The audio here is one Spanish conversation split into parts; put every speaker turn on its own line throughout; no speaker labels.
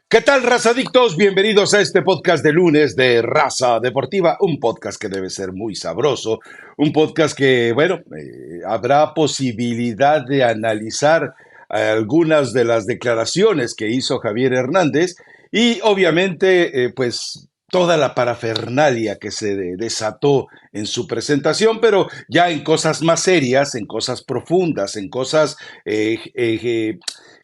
¿Qué tal, razadictos? Bienvenidos a este podcast de lunes de Raza Deportiva, un podcast que debe ser muy sabroso, un podcast que, bueno, habrá posibilidad de analizar algunas de las declaraciones que hizo Javier Hernández y obviamente, pues, toda la parafernalia que se desató en su presentación, pero ya en cosas más serias, en cosas profundas, en cosas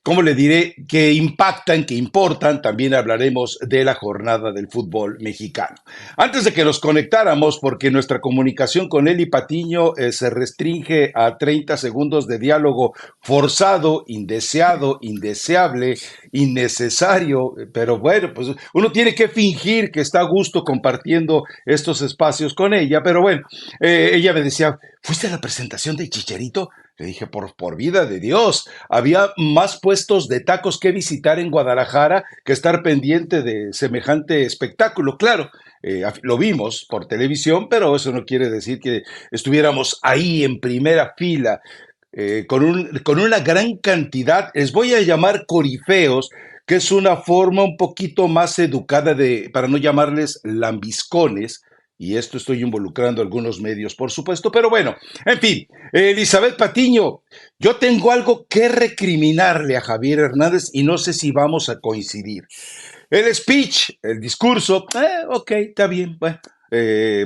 ¿cómo le diré? Que impactan, que importan. También hablaremos de la jornada del fútbol mexicano. Antes de que nos conectáramos, porque nuestra comunicación con Eli Patiño se restringe a 30 segundos de diálogo forzado, indeseado, indeseable, innecesario, pero bueno, pues uno tiene que fingir que está a gusto compartiendo estos espacios con ella, pero bueno, ella me decía, ¿fuiste a la presentación de Chicharito? Le dije, por vida de Dios, había más puestos de tacos que visitar en Guadalajara que estar pendiente de semejante espectáculo. Claro, lo vimos por televisión, pero eso no quiere decir que estuviéramos ahí en primera fila con una gran cantidad, les voy a llamar corifeos, que es una forma un poquito más educada para no llamarles lambiscones, y esto estoy involucrando algunos medios, por supuesto, pero bueno, en fin, Elizabeth Patiño, yo tengo algo que recriminarle a Javier Hernández y no sé si vamos a coincidir. El speech, el discurso, ok, está bien, bueno,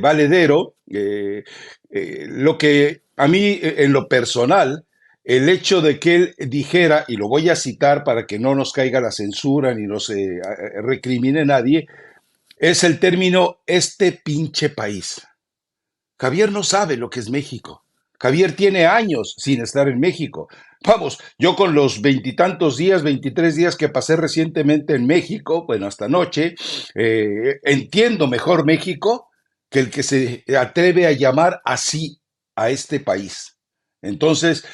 valedero. Lo que a mí, en lo personal, el hecho de que él dijera, y lo voy a citar para que no nos caiga la censura ni nos recrimine nadie, es el término este pinche país. Javier no sabe lo que es México. Javier tiene años sin estar en México. Vamos, yo con los veintitantos días, 23 días que pasé recientemente en México, bueno, hasta anoche, entiendo mejor México que el que se atreve a llamar así a este país. Entonces,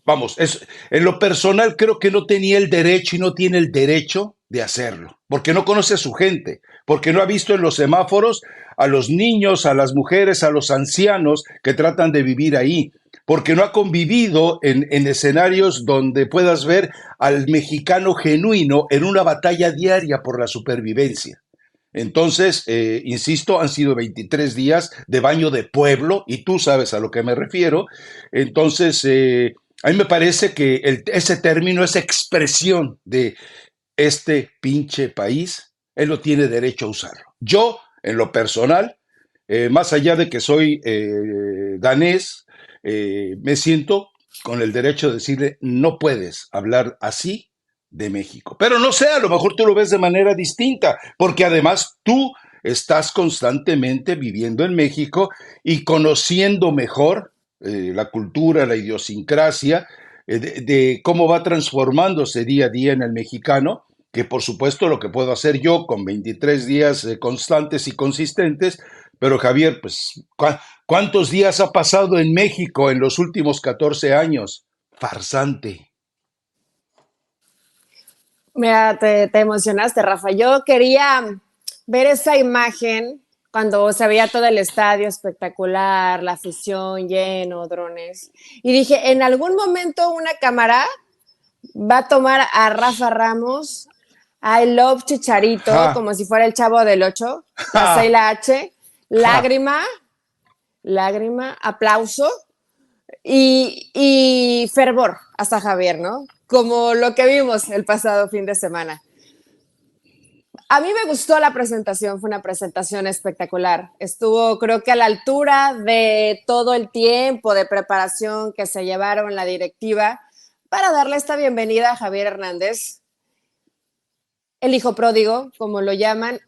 vamos, en lo personal creo que no tenía el derecho y no tiene el derecho de hacerlo, porque no conoce a su gente, porque no ha visto en los semáforos a los niños, a las mujeres, a los ancianos que tratan de vivir ahí, porque no ha convivido en escenarios donde puedas ver al mexicano genuino en una batalla diaria por la supervivencia. Entonces, insisto, han sido 23 días de baño de pueblo y tú sabes a lo que me refiero. Entonces, a mí me parece que ese término, esa expresión de este pinche país, él no tiene derecho a usarlo. Yo, en lo personal, más allá de que soy danés, me siento con el derecho de decirle, no puedes hablar así de México. Pero no sé, a lo mejor tú lo ves de manera distinta, porque además tú estás constantemente viviendo en México y conociendo mejor la cultura, la idiosincrasia, de cómo va transformándose día a día en el mexicano, que por supuesto lo que puedo hacer yo con 23 días constantes y consistentes, pero Javier, pues, ¿cuántos días ha pasado en México en los últimos 14 años? Farsante.
Mira, te emocionaste, Rafa. Yo quería ver esa imagen cuando se veía todo el estadio espectacular, la afición lleno, drones. Y dije, en algún momento una cámara va a tomar a Rafa Ramos, I love Chicharito,
Ja,
como si fuera el Chavo del Ocho, la C y
ja,
la H,
ja.
lágrima, lágrima, aplauso y fervor hasta Javier, ¿no? Como lo que vimos el pasado fin de semana. A mí me gustó la presentación, fue una presentación espectacular. Estuvo, creo que a la altura de todo el tiempo de preparación que se llevaron la directiva para darle esta bienvenida a Javier Hernández, el hijo pródigo, como lo llaman.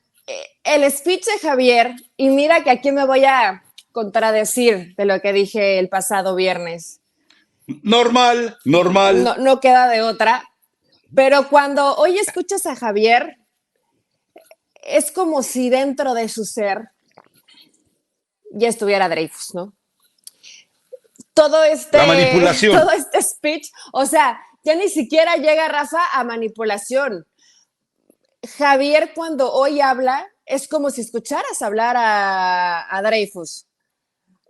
El speech de Javier, y mira que aquí me voy a contradecir de lo que dije el pasado viernes.
Normal, normal.
No, no queda de otra, pero cuando hoy escuchas a Javier, es como si dentro de su ser ya estuviera Dreyfus, ¿no? Todo
La
este, todo
manipulación.
este speech, o sea, ya ni siquiera llega Rafa a manipulación. Javier cuando hoy habla es como si escucharas hablar a Dreyfus.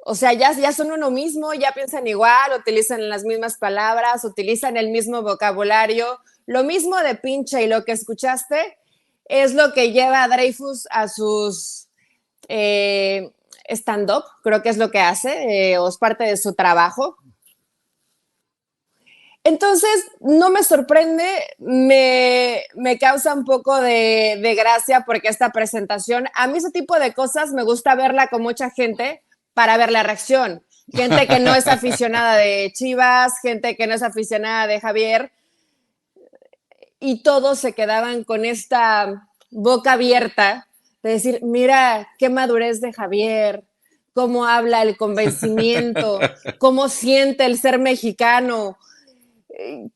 O sea, ya son uno mismo, ya piensan igual, utilizan las mismas palabras, utilizan el mismo vocabulario, Lo mismo de pinche y lo que escuchaste es lo que lleva a Dreyfus a sus stand-up, creo que es lo que hace, o es parte de su trabajo. Entonces, no me sorprende, me causa un poco de gracia porque esta presentación, a mí ese tipo de cosas me gusta verla con mucha gente para ver la reacción. Gente que no es aficionada de Chivas, gente que no es aficionada de Javier, y todos se quedaban con esta boca abierta de decir, mira qué madurez de Javier, cómo habla el convencimiento, cómo siente el ser mexicano,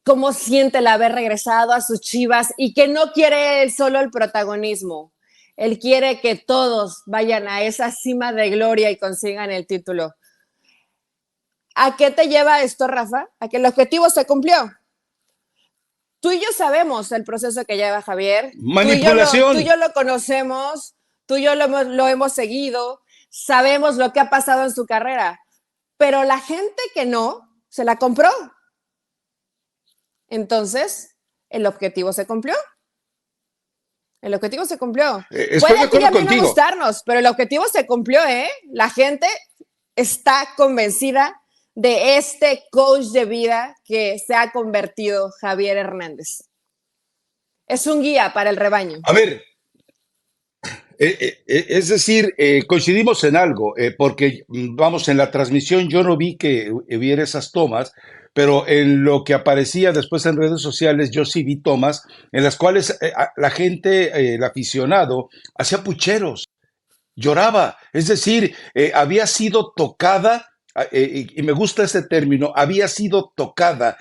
cómo siente el haber regresado a sus Chivas y que no quiere solo el protagonismo. Él quiere que todos vayan a esa cima de gloria y consigan el título. ¿A qué te lleva esto, Rafa? A que el objetivo se cumplió. Tú y yo sabemos el proceso que lleva Javier.
Manipulación.
Tú y yo lo conocemos, tú y yo lo hemos seguido, sabemos lo que ha pasado en su carrera, pero la gente que no, se la compró. Entonces, el objetivo se cumplió. El objetivo se cumplió.
Estoy de acuerdo contigo.
No gustarnos, pero el objetivo se cumplió, ¿eh? La gente está convencida de este coach de vida que se ha convertido Javier Hernández. Es un guía para el rebaño.
A ver, es decir, coincidimos en algo, porque vamos, en la transmisión yo no vi que hubiera esas tomas, pero en lo que aparecía después en redes sociales yo sí vi tomas en las cuales la gente, el aficionado, hacía pucheros, lloraba, es decir, había sido tocada, y me gusta ese término, había sido tocada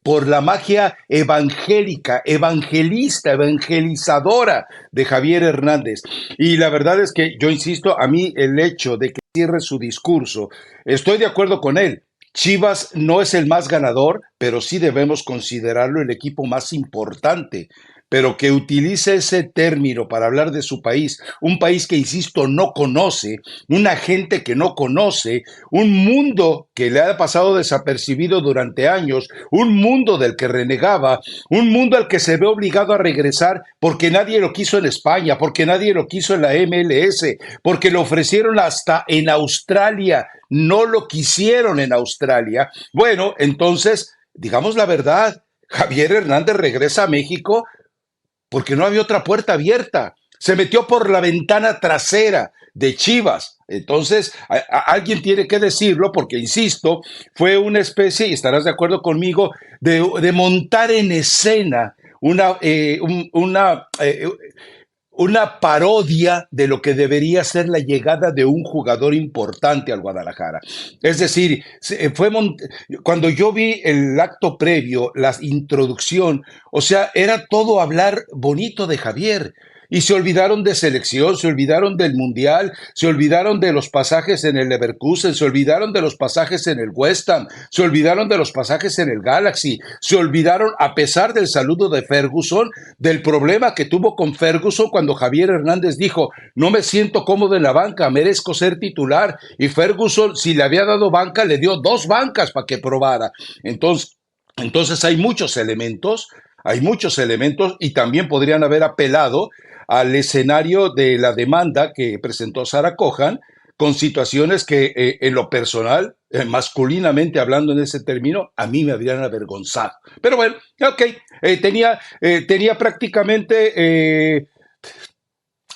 por la magia evangélica, evangelista, evangelizadora de Javier Hernández. Y la verdad es que yo insisto, a mí el hecho de que cierre su discurso, estoy de acuerdo con él. Chivas no es el más ganador, pero sí debemos considerarlo el equipo más importante. Pero que utilice ese término para hablar de su país, un país que, insisto, no conoce, una gente que no conoce, un mundo que le ha pasado desapercibido durante años, un mundo del que renegaba, un mundo al que se ve obligado a regresar porque nadie lo quiso en España, porque nadie lo quiso en la MLS, porque lo ofrecieron hasta en Australia, no lo quisieron en Australia. Bueno, entonces, digamos la verdad, Javier Hernández regresa a México porque no había otra puerta abierta. Se metió por la ventana trasera de Chivas. Entonces, alguien tiene que decirlo porque, insisto, fue una especie, y estarás de acuerdo conmigo, de montar en escena una parodia de lo que debería ser la llegada de un jugador importante al Guadalajara. Es decir, cuando yo vi el acto previo, la introducción, o sea, era todo hablar bonito de Javier. Y se olvidaron de selección, se olvidaron del Mundial, se olvidaron de los pasajes en el Leverkusen, se olvidaron de los pasajes en el West Ham, se olvidaron de los pasajes en el Galaxy, se olvidaron, a pesar del saludo de Ferguson, del problema que tuvo con Ferguson cuando Javier Hernández dijo, no me siento cómodo en la banca, merezco ser titular. Y Ferguson, si le había dado banca, le dio 2 bancas para que probara. Entonces hay muchos elementos y también podrían haber apelado al escenario de la demanda que presentó Sarah Cohan con situaciones que en lo personal, masculinamente hablando en ese término, a mí me habrían avergonzado. Pero bueno, ok, tenía prácticamente...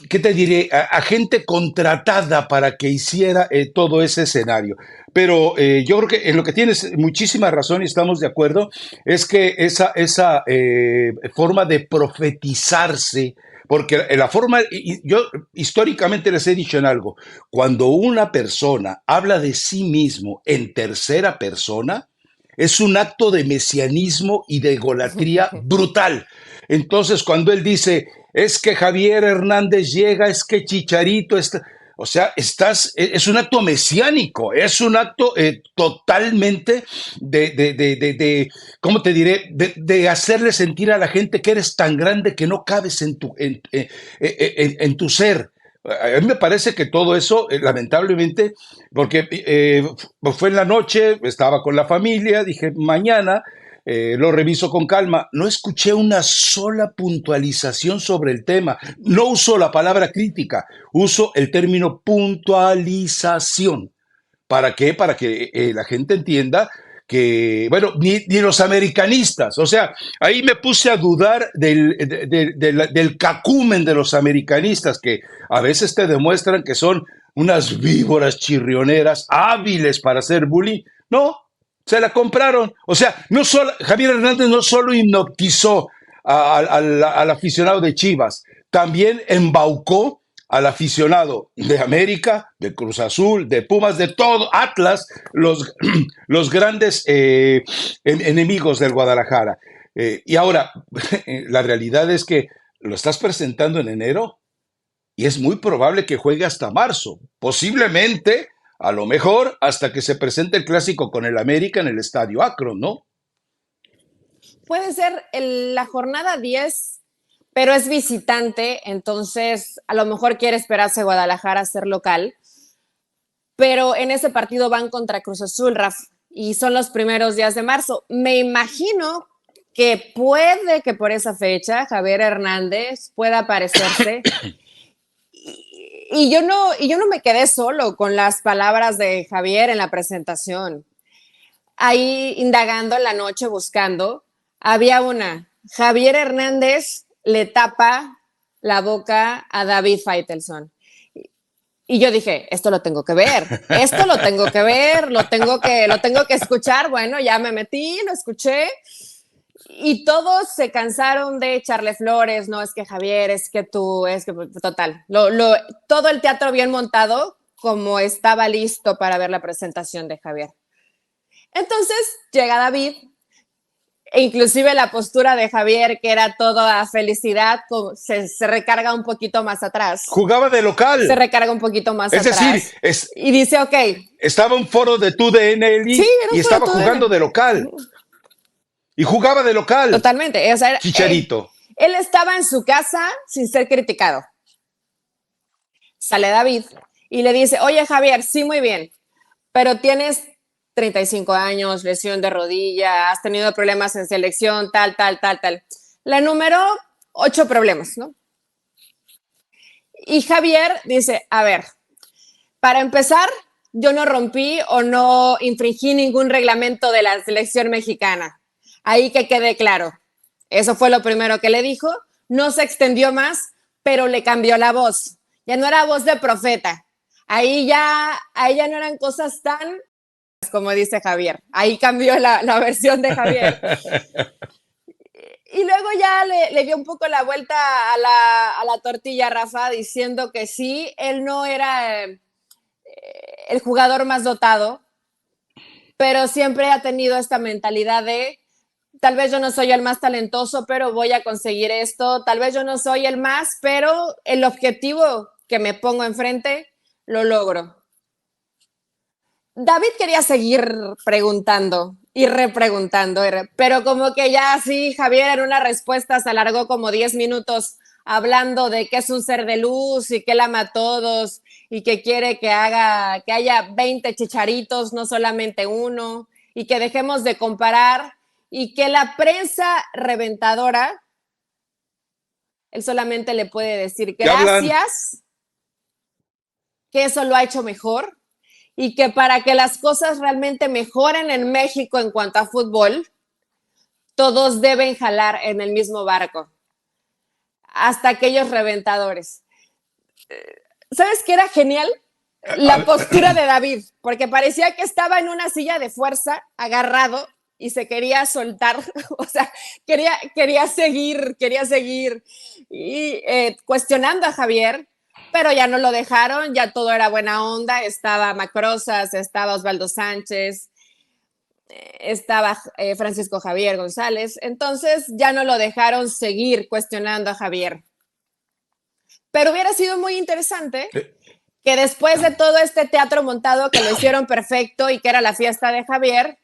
¿qué te diré? A gente contratada para que hiciera todo ese escenario. Pero yo creo que en lo que tienes muchísima razón y estamos de acuerdo, es que esa forma de profetizarse, porque la forma, yo históricamente les he dicho en algo, cuando una persona habla de sí mismo en tercera persona, es un acto de mesianismo y de egolatría brutal. Entonces, cuando él dice, es que Javier Hernández llega, es que Chicharito está... O sea, es un acto mesiánico, es un acto totalmente ¿cómo te diré? De hacerle sentir a la gente que eres tan grande que no cabes en tu ser. A mí me parece que todo eso, lamentablemente, porque fue en la noche, estaba con la familia, dije, mañana lo reviso con calma. No escuché una sola puntualización sobre el tema. No uso la palabra crítica, uso el término puntualización. ¿Para qué? Para que la gente entienda que, bueno, ni los americanistas, o sea, ahí me puse a dudar del cacumen de los americanistas, que a veces te demuestran que son unas víboras chirrioneras hábiles para hacer bullying. No, se la compraron. O sea, no solo, Javier Hernández no solo hipnotizó al aficionado de Chivas, también embaucó al aficionado de América, de Cruz Azul, de Pumas, de todo, Atlas, los grandes enemigos del Guadalajara. Y ahora, la realidad es que lo estás presentando en enero y es muy probable que juegue hasta marzo, posiblemente, a lo mejor, hasta que se presente el clásico con el América en el Estadio Akron, ¿no?
Puede ser la jornada 10, pero es visitante, entonces a lo mejor quiere esperarse Guadalajara a ser local, pero en ese partido van contra Cruz Azul, Raf, y son los primeros días de marzo. Me imagino que puede que por esa fecha Javier Hernández pueda aparecerse. Y yo no me quedé solo con las palabras de Javier en la presentación. Ahí indagando en la noche, buscando, había Javier Hernández le tapa la boca a David Faitelson. Y yo dije, esto lo tengo que ver, esto lo tengo que ver, lo tengo que escuchar. Bueno, ya me metí, lo escuché. Y todos se cansaron de echarle flores, no, es que Javier, es que tú, es que total. Todo el teatro bien montado, como estaba listo para ver la presentación de Javier. Entonces llega David, e inclusive la postura de Javier, que era toda felicidad, se recarga un poquito más atrás.
Jugaba de local.
Se recarga un poquito más
es
atrás.
Decir,
y dice, ok.
Estaba un foro de TUDN
sí,
y estaba jugando de local. Y jugaba de local.
Totalmente. O sea,
Chicharito.
Él estaba en su casa sin ser criticado. Sale David y le dice, oye Javier, sí, muy bien, pero tienes 35 años, lesión de rodilla, has tenido problemas en selección, tal. La enumeró 8 problemas, ¿no? Y Javier dice, a ver, para empezar, yo no rompí o no infringí ningún reglamento de la selección mexicana. Ahí que quede claro. Eso fue lo primero que le dijo. No se extendió más, pero le cambió la voz. Ya no era voz de profeta. Ahí ya no eran cosas tan, como dice Javier. Ahí cambió la versión de Javier. Y luego ya le dio un poco la vuelta a la tortilla, Rafa, diciendo que sí, él no era el jugador más dotado, pero siempre ha tenido esta mentalidad de tal vez yo no soy el más talentoso, pero voy a conseguir esto. Tal vez yo no soy el más, pero el objetivo que me pongo enfrente lo logro. David quería seguir preguntando y repreguntando, pero como que ya así Javier en una respuesta se alargó como 10 minutos hablando de que es un ser de luz y que él ama a todos y que quiere que haya 20 chicharitos, no solamente uno, y que dejemos de comparar y que la prensa reventadora, él solamente le puede decir gracias, que eso lo ha hecho mejor y que para que las cosas realmente mejoren en México en cuanto a fútbol, todos deben jalar en el mismo barco, hasta aquellos reventadores. ¿Sabes qué era genial? La postura de David, porque parecía que estaba en una silla de fuerza, agarrado, y se quería soltar, o sea, quería seguir y cuestionando a Javier, pero ya no lo dejaron, ya todo era buena onda, estaba Macrosas, estaba Osvaldo Sánchez, estaba Francisco Javier González, entonces ya no lo dejaron seguir cuestionando a Javier. Pero hubiera sido muy interesante que después de todo este teatro montado que lo hicieron perfecto y que era la fiesta de Javier,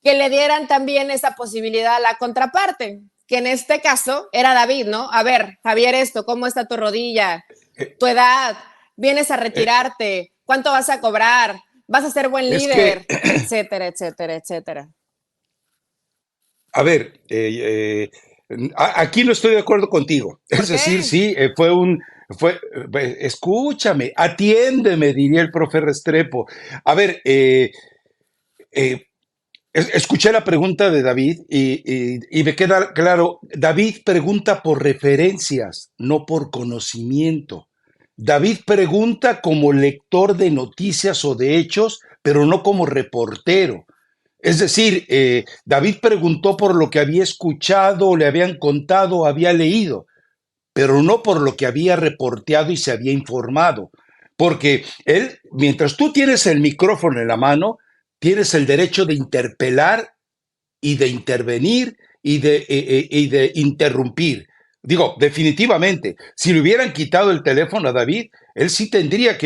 que le dieran también esa posibilidad a la contraparte, que en este caso era David, ¿no? A ver, Javier, ¿cómo está tu rodilla? ¿Tu edad? ¿Vienes a retirarte? ¿Cuánto vas a cobrar? ¿Vas a ser buen líder? Etcétera, etcétera, etcétera.
A ver, aquí no estoy de acuerdo contigo. Es
¿Por
decir,
qué?
sí, escúchame, atiéndeme, diría el profe Restrepo. A ver, eh, escuché la pregunta de David y me queda claro, David pregunta por referencias, no por conocimiento. David pregunta como lector de noticias o de hechos, pero no como reportero. Es decir, David preguntó por lo que había escuchado, le habían contado, había leído, pero no por lo que había reporteado y se había informado. Porque él, mientras tú tienes el micrófono en la mano, tienes el derecho de interpelar y de intervenir y de interrumpir. Digo, definitivamente, si le hubieran quitado el teléfono a David, él sí tendría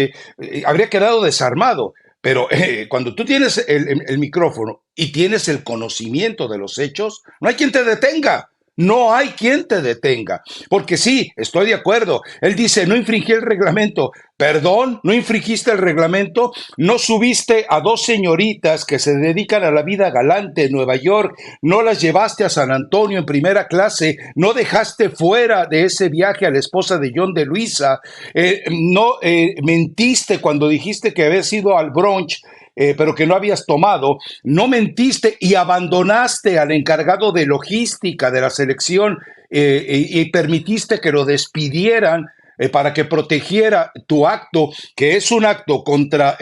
habría quedado desarmado. Pero cuando tú tienes el micrófono y tienes el conocimiento de los hechos, no hay quien te detenga. No hay quien te detenga. Porque sí, estoy de acuerdo. Él dice, no infringí el reglamento. Perdón, no infringiste el reglamento. No subiste a dos señoritas que se dedican a la vida galante en Nueva York. No las llevaste a San Antonio en primera clase. No dejaste fuera de ese viaje a la esposa de John de Luisa. No mentiste cuando dijiste que habías ido al brunch, pero que no habías tomado, no mentiste y abandonaste al encargado de logística de la selección y permitiste que lo despidieran para que protegiera tu acto, que es un acto contra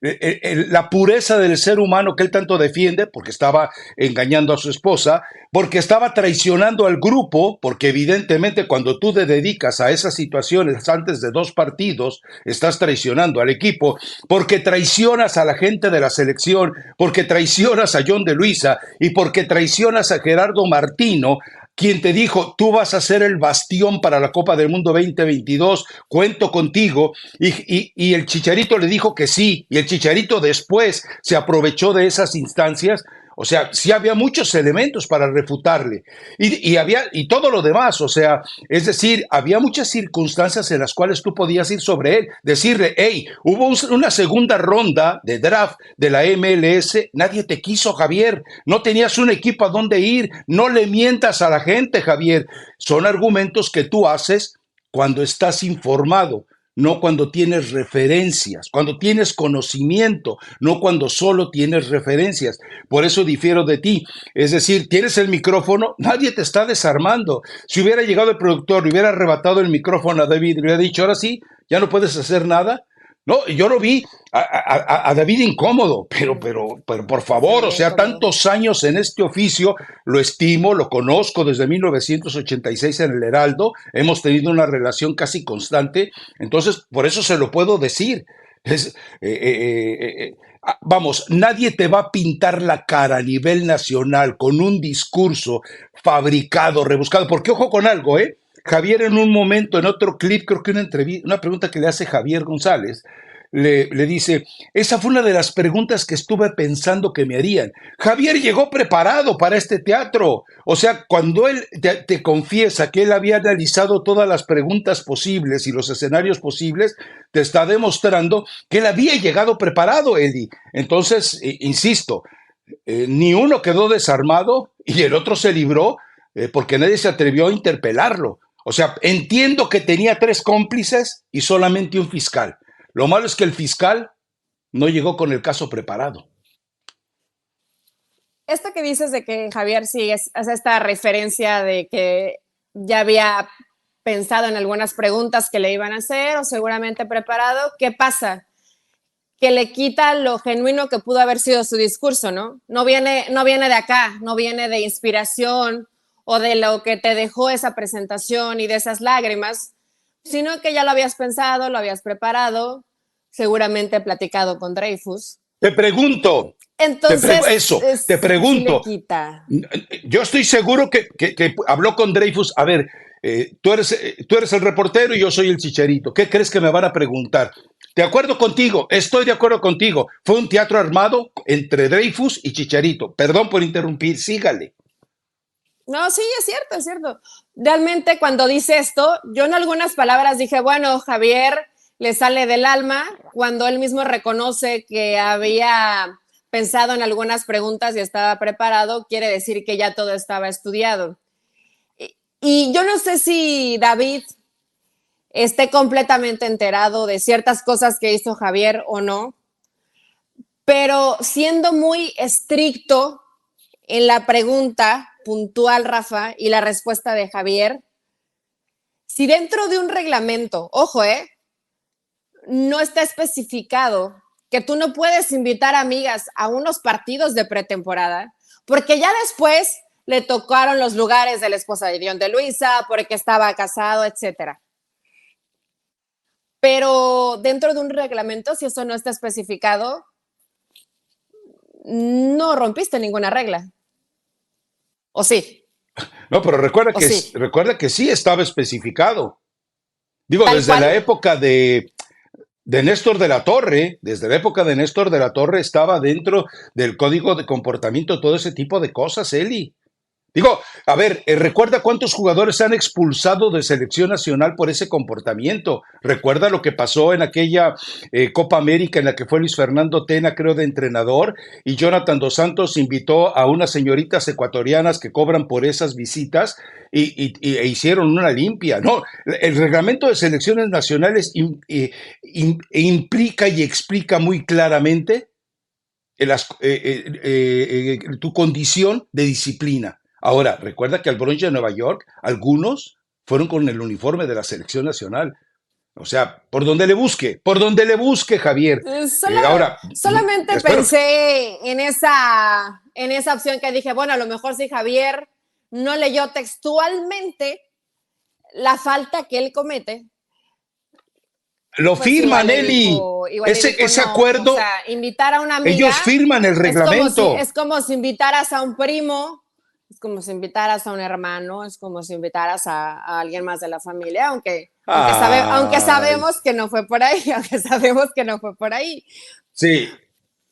la pureza del ser humano que él tanto defiende, porque estaba engañando a su esposa, porque estaba traicionando al grupo, porque evidentemente cuando tú te dedicas a esas situaciones antes de dos partidos, estás traicionando al equipo, porque traicionas a la gente de la selección, porque traicionas a John de Luisa y porque traicionas a Gerardo Martino, quien te dijo, tú vas a ser el bastión para la Copa del Mundo 2022, cuento contigo, y el Chicharito le dijo que sí, y el Chicharito después se aprovechó de esas instancias. O sea, sí había muchos elementos para refutarle y todo lo demás, o sea, es decir, había muchas circunstancias en las cuales tú podías ir sobre él, decirle, hey, hubo una segunda ronda de draft de la MLS, nadie te quiso, Javier, no tenías un equipo a dónde ir, no le mientas a la gente, Javier. Son argumentos que tú haces cuando estás informado, no cuando tienes referencias, cuando tienes conocimiento, no cuando solo tienes referencias. Por eso difiero de ti. Es decir, tienes el micrófono, nadie te está desarmando. Si hubiera llegado el productor, le hubiera arrebatado el micrófono a David, le hubiera dicho, ahora sí, ya no puedes hacer nada. No, yo lo vi a David incómodo, pero por
Sí,
favor, o sea,
incómodo.
tantos años en este oficio, lo estimo, lo conozco desde 1986 en el Heraldo, hemos tenido una relación casi constante, entonces por eso se lo puedo decir. Es, vamos, nadie te va a pintar la cara a nivel nacional con un discurso fabricado, rebuscado, porque ojo con algo, ¿eh? Javier en un momento, en otro clip, creo que una pregunta que le hace Javier González, le dice, esa fue una de las preguntas que estuve pensando que me harían. Javier llegó preparado para este teatro. O sea, cuando él te confiesa que él había analizado todas las preguntas posibles y los escenarios posibles, te está demostrando que él había llegado preparado, Eli. Entonces, insisto, ni uno quedó desarmado y el otro se libró porque nadie se atrevió a interpelarlo. O sea, entiendo que tenía tres cómplices y solamente un fiscal. Lo malo es que el fiscal no llegó con el caso preparado.
Esto que dices de que Javier sí es esta referencia de que ya había pensado en algunas preguntas que le iban a hacer o seguramente preparado, ¿qué pasa? Que le quita lo genuino que pudo haber sido su discurso, ¿no? No viene de acá, no viene de inspiración o de lo que te dejó esa presentación y de esas lágrimas, sino que ya lo habías pensado, lo habías preparado, seguramente platicado con Dreyfus.
Te pregunto,
Entonces,
te
sí le
pregunto,
quita.
yo estoy seguro que habló con Dreyfus. A ver, tú eres el reportero y yo soy el Chicharito. ¿Qué crees que me van a preguntar? De acuerdo contigo, estoy de acuerdo contigo. Fue un teatro armado entre Dreyfus y Chicharito. Perdón por interrumpir, sígale.
No, sí, es cierto, es cierto. Realmente cuando dice esto, yo en algunas palabras dije, bueno, Javier le sale del alma cuando él mismo reconoce que había pensado en algunas preguntas y estaba preparado, quiere decir que ya todo estaba estudiado. Y yo no sé si David esté completamente enterado de ciertas cosas que hizo Javier o no, pero siendo muy estricto en la pregunta puntual, Rafa, y la respuesta de Javier, si dentro de un reglamento, ojo, no está especificado que tú no puedes invitar amigas a unos partidos de pretemporada, porque ya después le tocaron los lugares de la esposa de Dion de Luisa, porque estaba casado, etcétera. Pero dentro de un reglamento, si eso no está especificado, no rompiste ninguna regla. ¿O sí?
No, pero
¿O sí?
recuerda que sí estaba especificado. Digo,
Tal
desde
cual.
la época de Néstor de la Torre, desde la época de Néstor de la Torre estaba dentro del código de comportamiento todo ese tipo de cosas, Eli. Digo, a ver, recuerda cuántos jugadores se han expulsado de selección nacional por ese comportamiento. Recuerda lo que pasó en aquella Copa América en la que fue Luis Fernando Tena, creo, de entrenador, y Jonathan Dos Santos invitó a unas señoritas ecuatorianas que cobran por esas visitas e hicieron una limpia. No, el reglamento de selecciones nacionales implica y explica muy claramente tu condición de disciplina. Ahora, recuerda que al Bronx de Nueva York, algunos fueron con el uniforme de la selección nacional. O sea, por donde le busque, Javier. Ahora,
Solamente
espero.
pensé en esa opción que dije, bueno, a lo mejor si Javier no leyó textualmente la falta que él comete,
Lo
pues
firman, Eli.
igual le dijo
Ese
no. O
acuerdo,
sea, invitar a una amiga
ellos firman el reglamento.
es como si invitaras a un primo, es como si invitaras a un hermano, es como si invitaras a alguien más de la familia, aunque
Ay,
sabemos que no fue por ahí, aunque sabemos que no fue por ahí.
sí,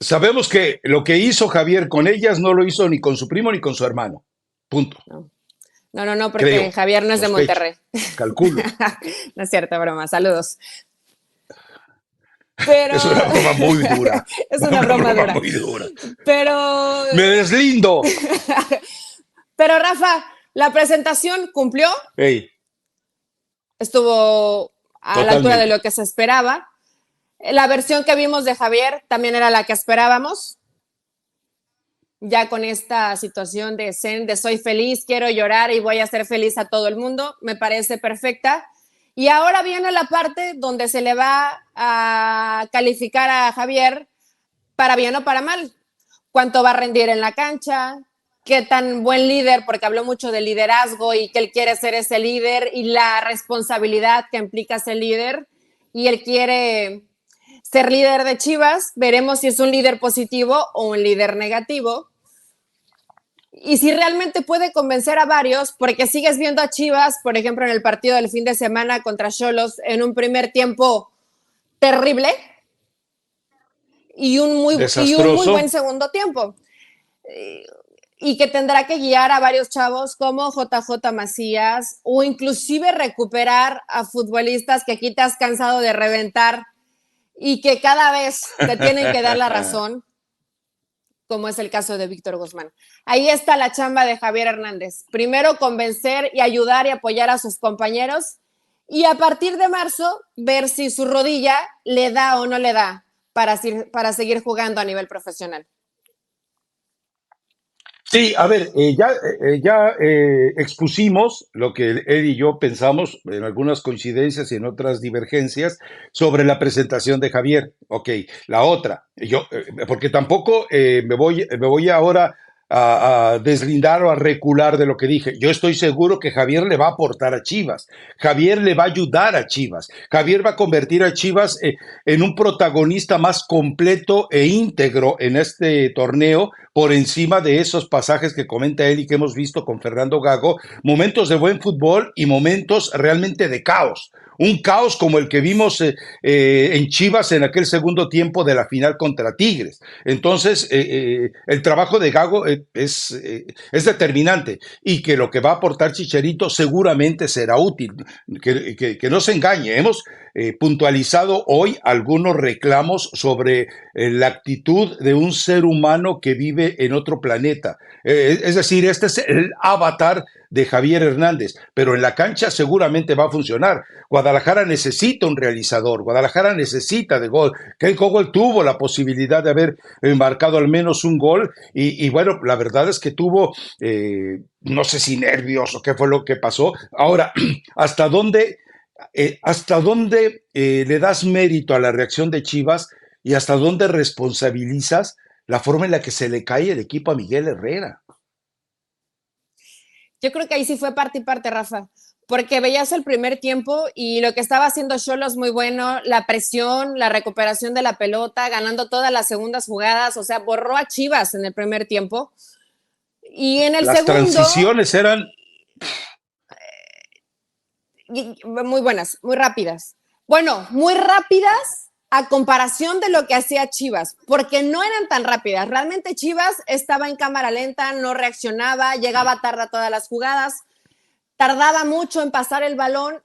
sabemos que lo que hizo Javier con ellas no lo hizo ni con su primo ni con su hermano. Punto.
No, no, porque
Creo,
Javier no es de
sospecho,
Monterrey.
calculo.
No es cierto, broma, saludos. Pero
Es una broma muy dura.
es una
Una
broma
broma
dura.
muy dura.
Pero,
Me deslindo.
pero Rafa, la presentación cumplió,
Hey,
estuvo a la altura de
totalmente.
lo que se esperaba. La versión que vimos de Javier también era la que esperábamos. Ya con esta situación de zen, de soy feliz, quiero llorar y voy a hacer feliz a todo el mundo, me parece perfecta. Y ahora viene la parte donde se le va a calificar a Javier para bien o para mal. ¿Cuánto va a rendir en la cancha? ¿Qué tan buen líder? Porque habló mucho de liderazgo y que él quiere ser ese líder y la responsabilidad que implica ser líder. Y él quiere ser líder de Chivas. Veremos si es un líder positivo o un líder negativo. Y si realmente puede convencer a varios, porque sigues viendo a Chivas, por ejemplo, en el partido del fin de semana contra Xolos, en un primer tiempo terrible y un muy buen
Desastroso.
segundo tiempo. Y que tendrá que guiar a varios chavos como JJ Macías o inclusive recuperar a futbolistas que aquí te has cansado de reventar y que cada vez te tienen que dar la razón, como es el caso de Víctor Guzmán. Ahí está la chamba de Javier Hernández. Primero convencer y ayudar y apoyar a sus compañeros y a partir de marzo ver si su rodilla le da o no le da para seguir jugando a nivel profesional.
Sí, a ver, ya expusimos lo que él y yo pensamos, en algunas coincidencias y en otras divergencias, sobre la presentación de Javier. Ok, la otra, porque tampoco me voy ahora a deslindar o a recular de lo que dije. Yo estoy seguro que Javier le va a aportar a Chivas, Javier le va a ayudar a Chivas, Javier va a convertir a Chivas en un protagonista más completo e íntegro en este torneo por encima de esos pasajes que comenta él y que hemos visto con Fernando Gago, momentos de buen fútbol y momentos realmente de caos. Un caos como el que vimos en Chivas en aquel segundo tiempo de la final contra Tigres. Entonces, el trabajo de Gago es determinante y que lo que va a aportar Chicharito seguramente será útil. Que no se engañe. puntualizado hoy algunos reclamos sobre la actitud de un ser humano que vive en otro planeta. Es decir, este es el avatar de Javier Hernández, pero en la cancha seguramente va a funcionar. Guadalajara necesita un realizador, Guadalajara necesita de gol. Kyle Cowell tuvo la posibilidad de haber marcado al menos un gol y bueno, la verdad es que tuvo, no sé si nervios o qué fue lo que pasó. Ahora, ¿hasta dónde le das mérito a la reacción de Chivas y hasta dónde responsabilizas la forma en la que se le cae el equipo a Miguel Herrera?
Yo creo que ahí sí fue parte y parte, Rafa, porque veías el primer tiempo y lo que estaba haciendo Xolos muy bueno, la presión, la recuperación de la pelota, ganando todas las segundas jugadas, o sea, borró a Chivas en el primer tiempo. Y en el
Las
segundo,
transiciones eran
muy buenas, muy rápidas. Bueno, muy rápidas a comparación de lo que hacía Chivas, porque no eran tan rápidas. Realmente Chivas estaba en cámara lenta, no reaccionaba, llegaba tarde a todas las jugadas, tardaba mucho en pasar el balón.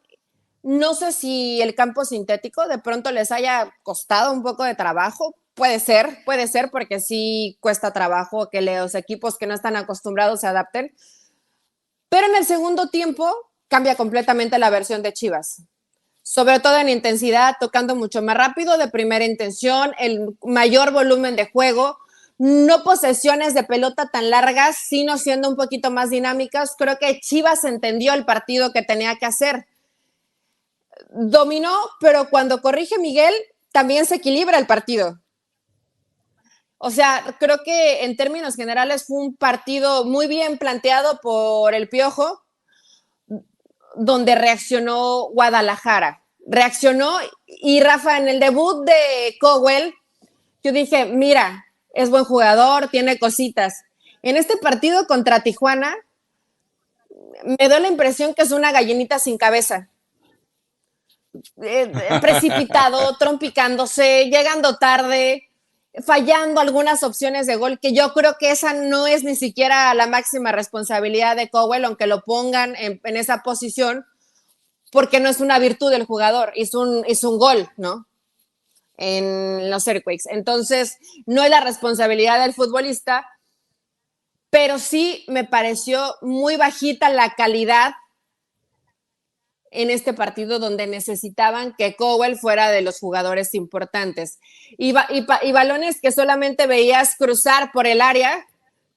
No sé si el campo sintético de pronto les haya costado un poco de trabajo. Puede ser, porque sí cuesta trabajo que los equipos que no están acostumbrados se adapten. Pero en el segundo tiempo cambia completamente la versión de Chivas. Sobre todo en intensidad, tocando mucho más rápido, de primera intención, el mayor volumen de juego, no posesiones de pelota tan largas, sino siendo un poquito más dinámicas. Creo que Chivas entendió el partido que tenía que hacer. Dominó, pero cuando corrige Miguel, también se equilibra el partido. O sea, creo que en términos generales fue un partido muy bien planteado por el Piojo, donde reaccionó Guadalajara. Reaccionó y Rafa, en el debut de Cowell, yo dije, mira, es buen jugador, tiene cositas. En este partido contra Tijuana, me dio la impresión que es una gallinita sin cabeza. Precipitado, trompicándose, llegando tarde, fallando algunas opciones de gol, que yo creo que esa no es ni siquiera la máxima responsabilidad de Cowell, aunque lo pongan en esa posición, porque no es una virtud del jugador, hizo un gol, ¿no? En los Earthquakes. Entonces, no es la responsabilidad del futbolista, pero sí me pareció muy bajita la calidad en este partido donde necesitaban que Cowell fuera de los jugadores importantes. Y balones que solamente veías cruzar por el área,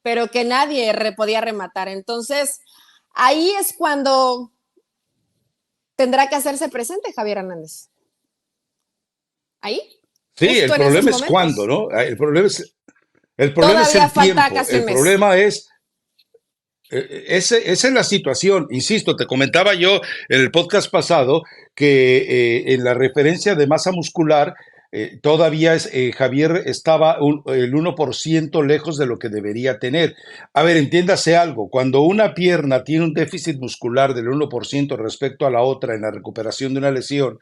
pero que nadie podía rematar. Entonces, ahí es cuando tendrá que hacerse presente Javier Hernández. Ahí,
Sí,
justo
el
en esos
problema es cuándo,
momentos.
¿no? El problema es
Todavía
el
falta
tiempo.
casi
El
un mes.
problema es esa es la situación. Insisto, te comentaba yo en el podcast pasado que en la referencia de masa muscular todavía Javier estaba el 1% lejos de lo que debería tener. A ver, entiéndase algo, cuando una pierna tiene un déficit muscular del 1% respecto a la otra en la recuperación de una lesión,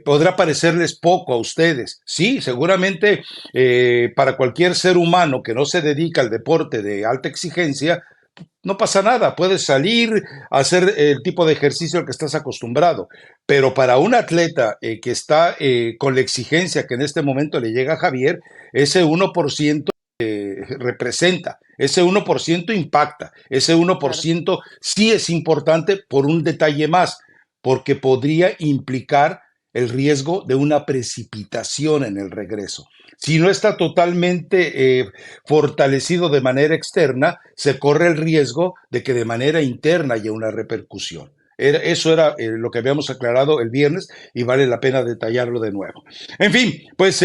podrá parecerles poco a ustedes. Sí, seguramente para cualquier ser humano que no se dedica al deporte de alta exigencia, no pasa nada, puedes salir a hacer el tipo de ejercicio al que estás acostumbrado, pero para un atleta que está con la exigencia que en este momento le llega a Javier, ese 1% representa, ese 1% impacta, ese
Claro.
1% sí es importante por un detalle más, porque podría implicar el riesgo de una precipitación en el regreso. Si no está totalmente fortalecido de manera externa, se corre el riesgo de que de manera interna haya una repercusión. Eso era lo que habíamos aclarado el viernes y vale la pena detallarlo de nuevo. En fin, pues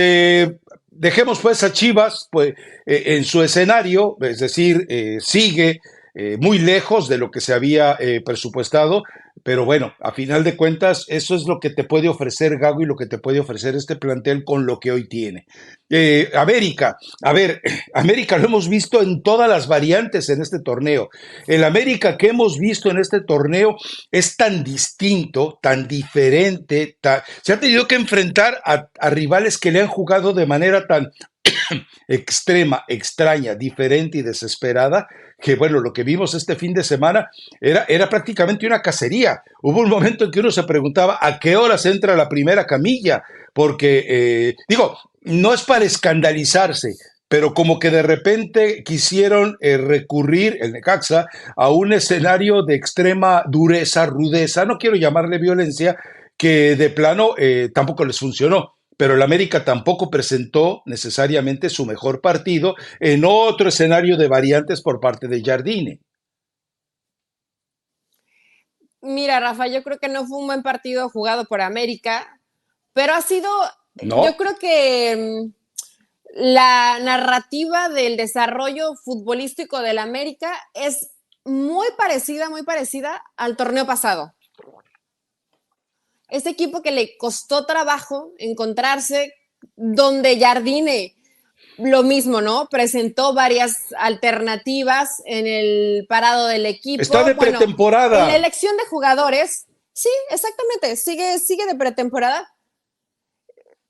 dejemos pues a Chivas pues, en su escenario, es decir, sigue muy lejos de lo que se había presupuestado, pero bueno, a final de cuentas, eso es lo que te puede ofrecer Gago y lo que te puede ofrecer este plantel con lo que hoy tiene. América, a ver, América lo hemos visto en todas las variantes en este torneo. El América que hemos visto en este torneo es tan distinto, tan diferente, se ha tenido que enfrentar a rivales que le han jugado de manera tan extrema, extraña, diferente y desesperada, que bueno, lo que vimos este fin de semana era prácticamente una cacería. Hubo un momento en que uno se preguntaba a qué horas entra la primera camilla, porque, digo, no es para escandalizarse, pero como que de repente quisieron recurrir, el Necaxa, a un escenario de extrema dureza, rudeza, no quiero llamarle violencia, que de plano tampoco les funcionó. Pero el América tampoco presentó necesariamente su mejor partido en otro escenario de variantes por parte de Jardine.
Mira, Rafa, yo creo que no fue un buen partido jugado por América, pero ha sido, yo
¿No?
creo que la narrativa del desarrollo futbolístico del América es muy parecida al torneo pasado. Este equipo que le costó trabajo encontrarse, donde Jardine lo mismo, ¿no? Presentó varias alternativas en el parado del
Está
equipo.
de
Bueno, en la
pretemporada.
elección de jugadores, sí, exactamente, sigue de pretemporada.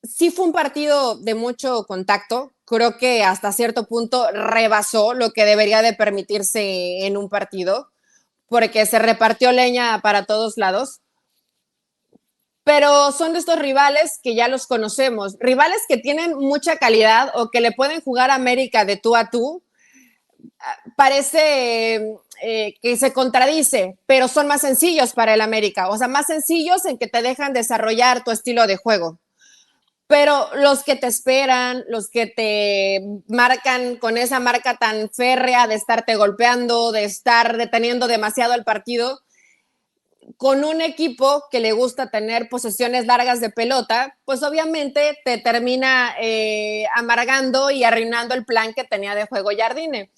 Sí fue un partido de mucho contacto. Creo que hasta cierto punto rebasó lo que debería de permitirse en un partido, porque se repartió leña para todos lados. Pero son de estos rivales que ya los conocemos, rivales que tienen mucha calidad o que le pueden jugar a América de tú a tú. Parece que se contradice, pero son más sencillos para el América, o sea, más sencillos en que te dejan desarrollar tu estilo de juego. Pero los que te esperan, los que te marcan con esa marca tan férrea de estarte golpeando, de estar deteniendo demasiado el partido, con un equipo que le gusta tener posesiones largas de pelota, pues obviamente te termina amargando y arruinando el plan que tenía de juego Jardine.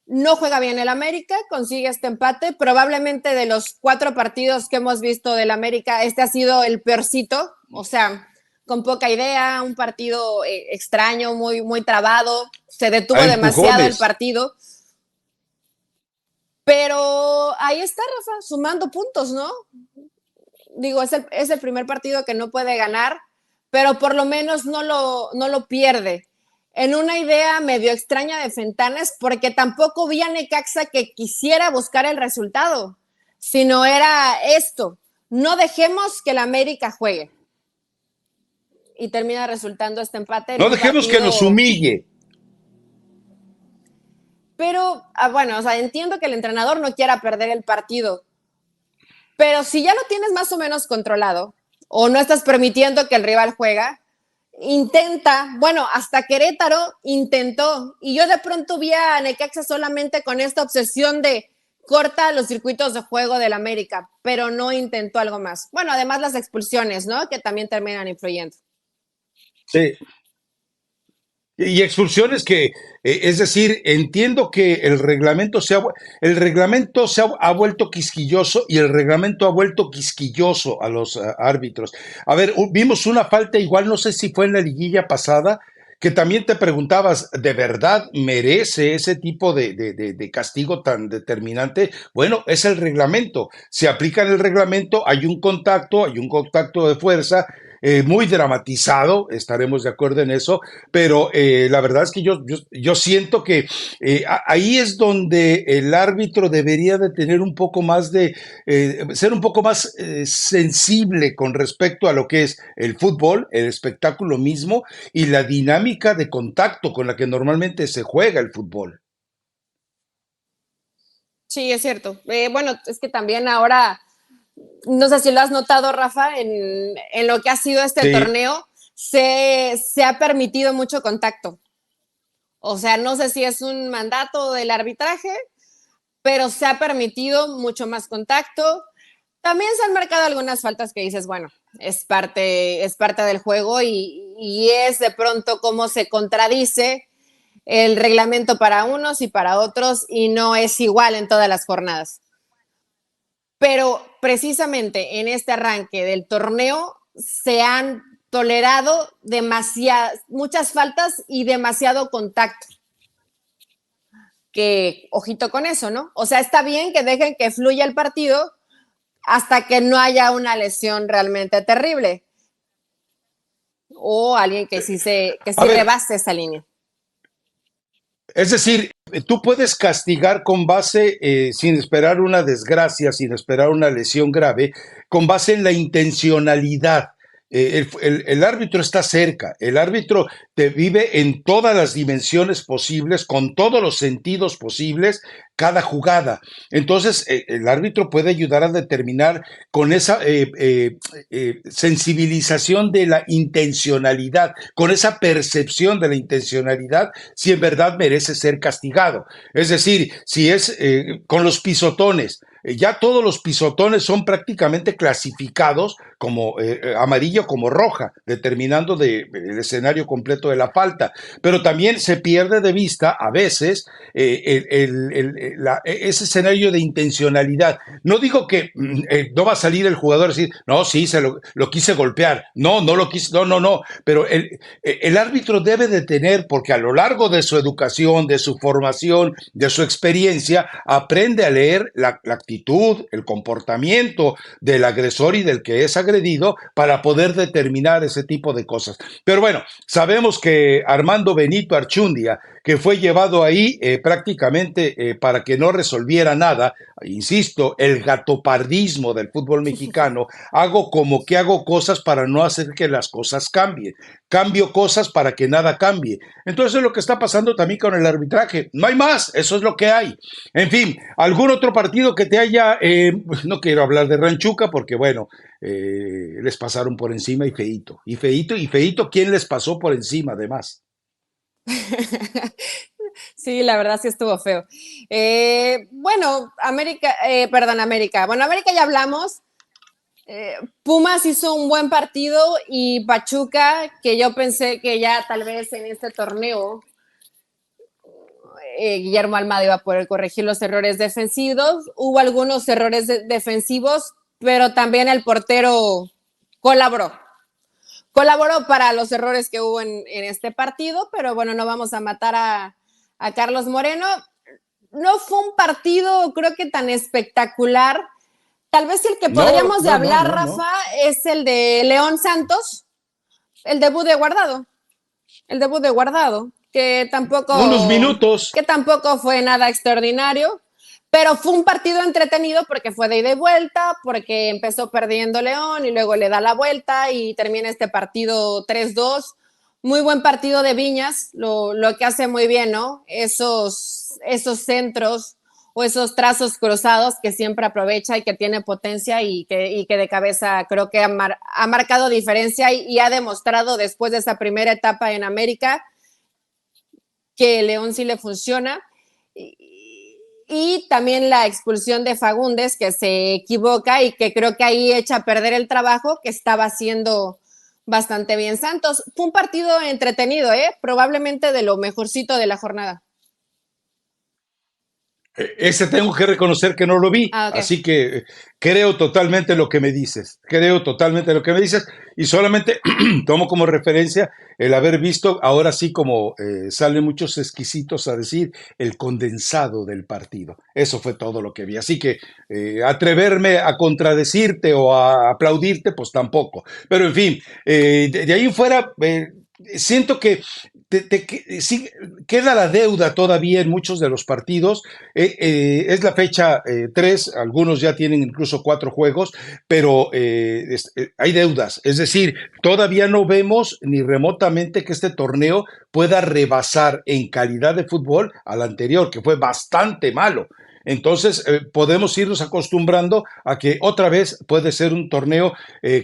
No juega bien el América, consigue este empate. Probablemente de los 4 partidos que hemos visto del América, este ha sido el peorcito. O sea, con poca idea, un partido extraño, muy trabado. Se
A
detuvo demasiado el
empujones.
partido. Pero ahí está, Rafa, sumando puntos, ¿no? Digo, es el primer partido que no puede ganar, pero por lo menos no lo pierde. En una idea medio extraña de Fentanes, porque tampoco vi a Necaxa que quisiera buscar el resultado, sino era esto, no dejemos que la América juegue. Y termina resultando este empate en
No
un
dejemos que nos
partido.
humille.
Pero, bueno, o sea, entiendo que el entrenador no quiera perder el partido, pero si ya lo tienes más o menos controlado, o no estás permitiendo que el rival juega, intenta, bueno, hasta Querétaro intentó, y yo de pronto vi a Necaxa solamente con esta obsesión de corta los circuitos de juego del América, pero no intentó algo más. Bueno, además las expulsiones, ¿no? Que también terminan influyendo.
Sí. Y expulsiones que, es decir, entiendo que el reglamento ha vuelto quisquilloso y el reglamento ha vuelto quisquilloso a los árbitros. A ver, vimos una falta igual, no sé si fue en la liguilla pasada, que también te preguntabas, ¿de verdad merece ese tipo de castigo tan determinante? Bueno, es el reglamento. Se aplica en el reglamento, hay un contacto de fuerza, muy dramatizado, estaremos de acuerdo en eso, pero la verdad es que yo siento que ahí es donde el árbitro debería de tener un poco más ser un poco más sensible con respecto a lo que es el fútbol, el espectáculo mismo y la dinámica de contacto con la que normalmente se juega el fútbol.
Sí, es cierto. Bueno, es que también ahora, no sé si lo has notado, Rafa, en lo que ha sido este
Sí,
torneo, se ha permitido mucho contacto. O sea, no sé si es un mandato del arbitraje, pero se ha permitido mucho más contacto. También se han marcado algunas faltas que dices, bueno, es parte del juego y es de pronto cómo se contradice el reglamento para unos y para otros y no es igual en todas las jornadas. Pero precisamente en este arranque del torneo se han tolerado muchas faltas y demasiado contacto. Que ojito con eso, ¿no? O sea, está bien que dejen que fluya el partido hasta que no haya una lesión realmente terrible o alguien que
a
sí
ver,
rebase esa línea.
Es decir, tú puedes castigar con base, sin esperar una desgracia, sin esperar una lesión grave, con base en la intencionalidad. El árbitro está cerca, el árbitro te vive en todas las dimensiones posibles, con todos los sentidos posibles, cada jugada. Entonces, el árbitro puede ayudar a determinar con esa sensibilización de la intencionalidad, con esa percepción de la intencionalidad, si en verdad merece ser castigado. Es decir, si es con los pisotones, ya todos los pisotones son prácticamente clasificados como amarillo, como roja, determinando el escenario completo de la falta. Pero también se pierde de vista a veces ese escenario de intencionalidad. No digo que no va a salir el jugador a decir, no, sí, lo quise golpear. No, no lo quise, no, no, no. Pero el árbitro debe de tener, porque a lo largo de su educación, de su formación, de su experiencia, aprende a leer la actitud, el comportamiento del agresor y del que es agredido para poder determinar ese tipo de cosas. Pero bueno, sabemos que Armando Benito Archundia, que fue llevado ahí prácticamente para que no resolviera nada, insisto, el gatopardismo del fútbol mexicano, hago como que hago cosas para no hacer que las cosas cambien, cambio cosas para que nada cambie. Entonces es lo que está pasando también con el arbitraje, no hay más, eso es lo que hay. En fin, algún otro partido que te haya, no quiero hablar de Ranchuca porque bueno, les pasaron por encima y feíto, ¿quién les pasó por encima además?
Sí, la verdad sí estuvo feo. Bueno, América. Bueno, América ya hablamos. Pumas hizo un buen partido y Pachuca, que yo pensé que ya tal vez en este torneo Guillermo Almada iba a poder corregir los errores defensivos. Hubo algunos errores defensivos, pero también el portero colaboró. Colaboró para los errores que hubo en este partido, pero bueno, no vamos a matar a Carlos Moreno. No fue un partido, creo que tan espectacular. Tal vez el que
No,
podríamos de
no, no,
hablar,
no, no.
Rafa, es el de León Santos, el debut de Guardado. El debut de Guardado,
Unos minutos.
que tampoco fue nada extraordinario, pero fue un partido entretenido porque fue de ida y vuelta, porque empezó perdiendo León y luego le da la vuelta y termina este partido 3-2. Muy buen partido de Viñas, lo que hace muy bien, ¿no? Esos centros o esos trazos cruzados que siempre aprovecha y que tiene potencia y que de cabeza creo que ha marcado diferencia y ha demostrado después de esa primera etapa en América que León sí le funciona. Y también la expulsión de Fagundes, que se equivoca y que creo que ahí echa a perder el trabajo que estaba haciendo bastante bien Santos. Fue un partido entretenido, probablemente de lo mejorcito de la jornada.
Ese tengo que reconocer que no lo vi,
Ah, ok.
así que creo totalmente lo que me dices, creo totalmente lo que me dices y solamente tomo como referencia el haber visto, ahora sí como salen muchos exquisitos a decir, el condensado del partido. Eso fue todo lo que vi, así que atreverme a contradecirte o a aplaudirte, pues tampoco. Pero en fin, de ahí en fuera, siento que sí, queda la deuda todavía en muchos de los partidos. Es la fecha 3, algunos ya tienen incluso 4 juegos, pero hay deudas. Es decir, todavía no vemos ni remotamente que este torneo pueda rebasar en calidad de fútbol al anterior, que fue bastante malo. Entonces, podemos irnos acostumbrando a que otra vez puede ser un torneo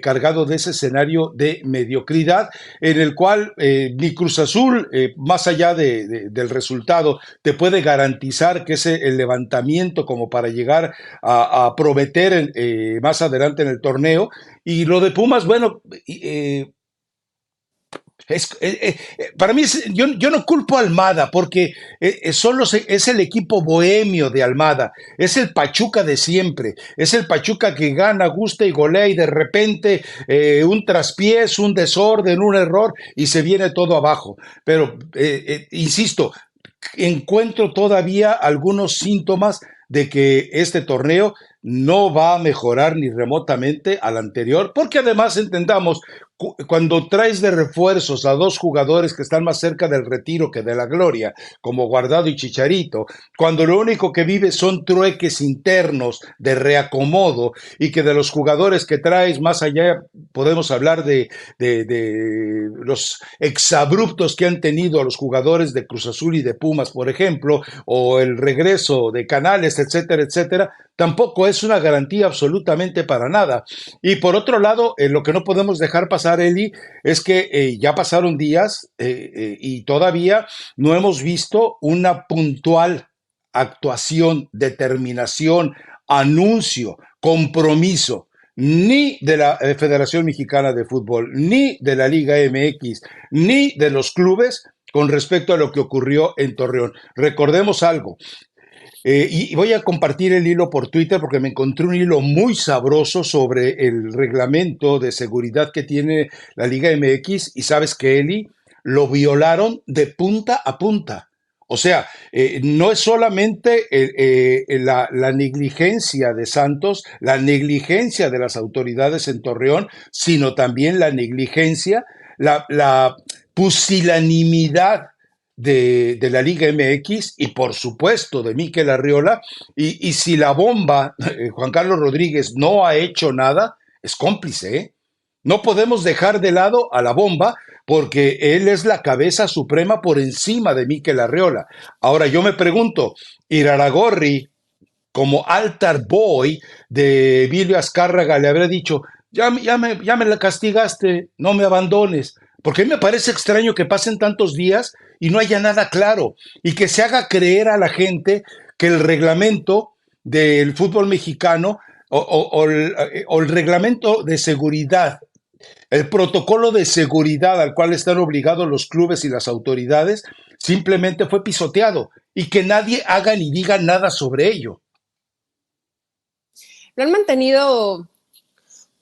cargado de ese escenario de mediocridad, en el cual ni Cruz Azul, más allá del resultado, te puede garantizar que el levantamiento como para llegar a prometer más adelante en el torneo. Y lo de Pumas, bueno, para mí, yo no culpo a Almada porque es el equipo bohemio de Almada, es el Pachuca de siempre, es el Pachuca que gana, gusta y golea y de repente un traspiés, un desorden, un error y se viene todo abajo. Pero, insisto, encuentro todavía algunos síntomas de que este torneo no va a mejorar ni remotamente al anterior, porque además entendamos, cuando traes de refuerzos a dos jugadores que están más cerca del retiro que de la gloria, como Guardado y Chicharito, cuando lo único que vive son trueques internos de reacomodo y que de los jugadores que traes más allá podemos hablar de los exabruptos que han tenido a los jugadores de Cruz Azul y de Pumas, por ejemplo, o el regreso de Canales, etcétera, etcétera, tampoco es una garantía absolutamente para nada. Y por otro lado, lo que no podemos dejar pasar, Eli, es que ya pasaron días y todavía no hemos visto una puntual actuación, determinación, anuncio, compromiso, ni de la Federación Mexicana de Fútbol, ni de la Liga MX, ni de los clubes con respecto a lo que ocurrió en Torreón. Recordemos algo, y voy a compartir el hilo por Twitter porque me encontré un hilo muy sabroso sobre el reglamento de seguridad que tiene la Liga MX y sabes que, Eli, lo violaron de punta a punta. O sea, no es solamente la negligencia de Santos, la negligencia de las autoridades en Torreón, sino también la negligencia, la pusilanimidad de la Liga MX y por supuesto de Mikel Arriola, y si la bomba, Juan Carlos Rodríguez, no ha hecho nada, es cómplice, ¿eh? No podemos dejar de lado a la bomba porque él es la cabeza suprema por encima de Mikel Arriola. Ahora yo me pregunto, Iraragorri, como altar boy de Emilio Azcárraga, le habrá dicho, ya me la castigaste, no me abandones. Porque a mí me parece extraño que pasen tantos días y no haya nada claro y que se haga creer a la gente que el reglamento del fútbol mexicano o el reglamento de seguridad, el protocolo de seguridad al cual están obligados los clubes y las autoridades, simplemente fue pisoteado y que nadie haga ni diga nada sobre ello.
Lo han mantenido,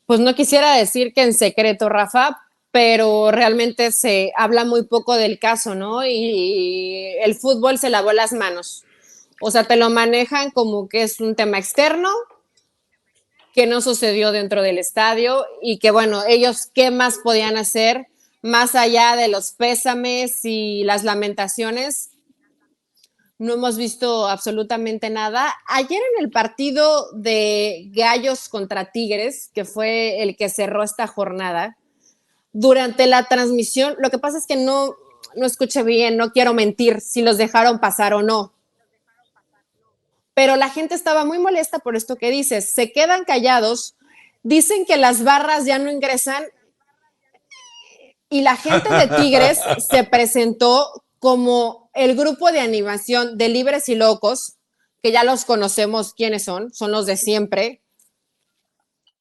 pues no quisiera decir que en secreto, Rafa, pero realmente se habla muy poco del caso, ¿no? Y el fútbol se lavó las manos. O sea, te lo manejan como que es un tema externo, que no sucedió dentro del estadio y que, bueno, ellos qué más podían hacer más allá de los pésames y las lamentaciones. No hemos visto absolutamente nada. Ayer en el partido de Gallos contra Tigres, que fue el que cerró esta jornada, durante la transmisión, lo que pasa es que no escuché bien, no quiero mentir si los dejaron pasar o no. Pero la gente estaba muy molesta por esto que dices. Se quedan callados, dicen que las barras ya no ingresan y la gente de Tigres se presentó como el grupo de animación de Libres y Locos, que ya los conocemos quiénes son los de siempre,